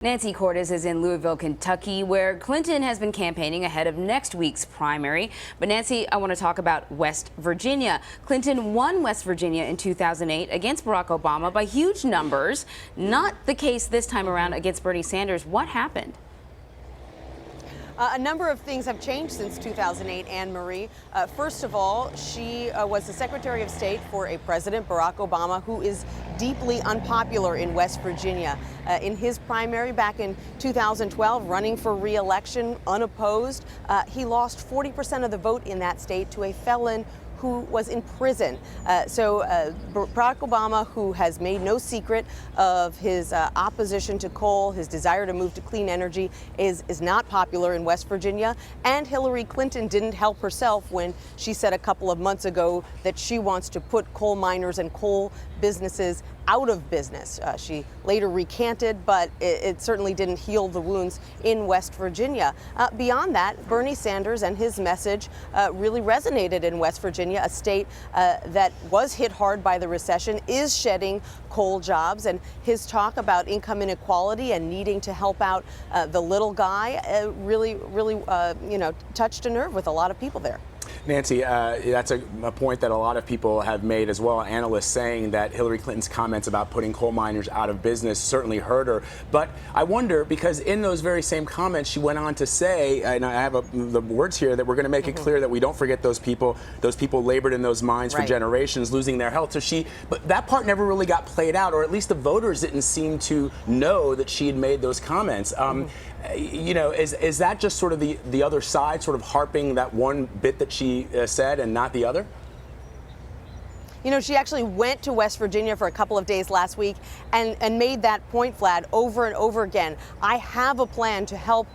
Nancy Cordes is in Louisville, Kentucky, where Clinton has been campaigning ahead of next week's primary. But Nancy, I want to talk about West Virginia. Clinton won West Virginia in 2008 against Barack Obama by huge numbers. Not the case this time around against Bernie Sanders. What happened? A number of things have changed since 2008, Anne Marie. First of all, she was the Secretary of State for a President, Barack Obama, who is deeply unpopular in West Virginia. In his primary back in 2012, running for re-election unopposed, he lost 40% of the vote in that state to a felon who was in prison. Barack Obama, who has made no secret of his opposition to coal, his desire to move to clean energy, is not popular in West Virginia. And Hillary Clinton didn't help herself when she said a couple of months ago that she wants to put coal miners and coal businesses out of business. She later recanted, but it certainly didn't heal the wounds in West Virginia. Beyond that, Bernie Sanders and his message really resonated in West Virginia, a state that was hit hard by the recession, is shedding coal jobs, and his talk about income inequality and needing to help out the little guy really touched a nerve with a lot of people there. Nancy, that's a point that a lot of people have made as well, analysts saying that Hillary Clinton's comments about putting coal miners out of business certainly hurt her. But I wonder, because in those very same comments, she went on to say, and I have the words here, that we're going to make it clear that we don't forget those people. Those people labored in those mines for generations, losing their health. But that part never really got played out, or at least the voters didn't seem to know that she had made those comments. Is that just sort of the other side, sort of harping that one bit that she said and not the other? You know, she actually went to West Virginia for a couple of days last week and made that point, Vlad, over and over again. I have a plan to help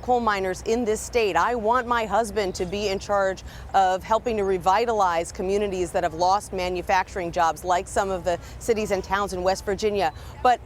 coal miners in this state. I want my husband to be in charge of helping to revitalize communities that have lost manufacturing jobs, like some of the cities and towns in West Virginia. But,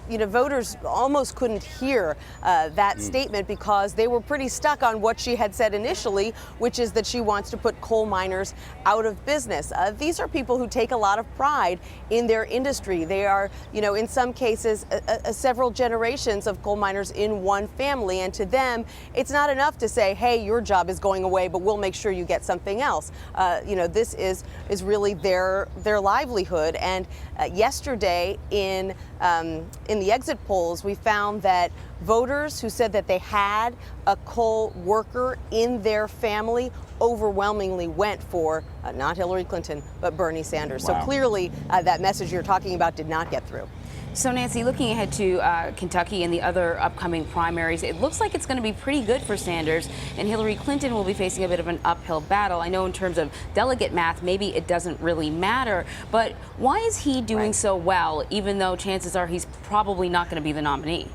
voters almost couldn't hear that statement because they were pretty stuck on what she had said initially, which is that she wants to put coal miners out of business. These are people who take a lot of pride in their industry. They are, in some cases, several generations of coal miners in one family. And to them, it's not enough to say, hey, your job is going away, but we'll make sure you get something else. This is really their livelihood. And yesterday in the exit polls, we found that voters who said that they had a coal worker in their family overwhelmingly went for not Hillary Clinton, but Bernie Sanders. Wow. So clearly that message you're talking about did not get through. So, Nancy, looking ahead to Kentucky and the other upcoming primaries, it looks like it's going to be pretty good for Sanders, and Hillary Clinton will be facing a bit of an uphill battle. I know in terms of delegate math, maybe it doesn't really matter, but why is he doing so well, even though chances are he's probably not going to be the nominee?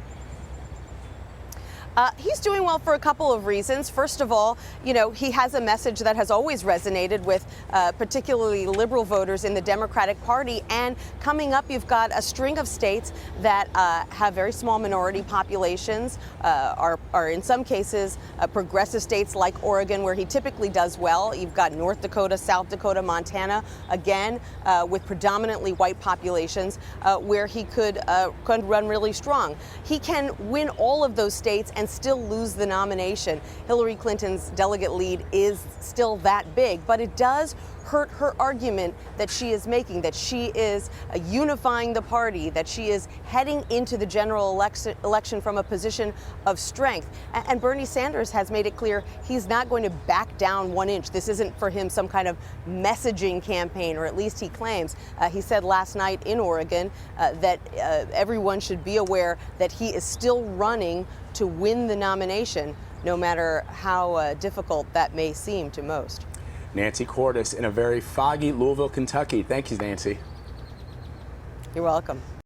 He's doing well for a couple of reasons. First of all, he has a message that has always resonated with particularly liberal voters in the Democratic Party. And coming up, you've got a string of states that have very small minority populations, are in some cases progressive states like Oregon, where he typically does well. You've got North Dakota, South Dakota, Montana, again, with predominantly white populations, where he could run really strong. He can win all of those states and still lose the nomination. Hillary Clinton's delegate lead is still that big, but it does hurt her argument that she is making, that she is unifying the party, that she is heading into the general election from a position of strength. And Bernie Sanders has made it clear he's not going to back down 1 inch. This isn't for him some kind of messaging campaign, or at least he claims. He said last night in Oregon that everyone should be aware that he is still running to win the nomination, no matter how difficult that may seem to most. Nancy Cordes in a very foggy Louisville, Kentucky. Thank you, Nancy. You're welcome.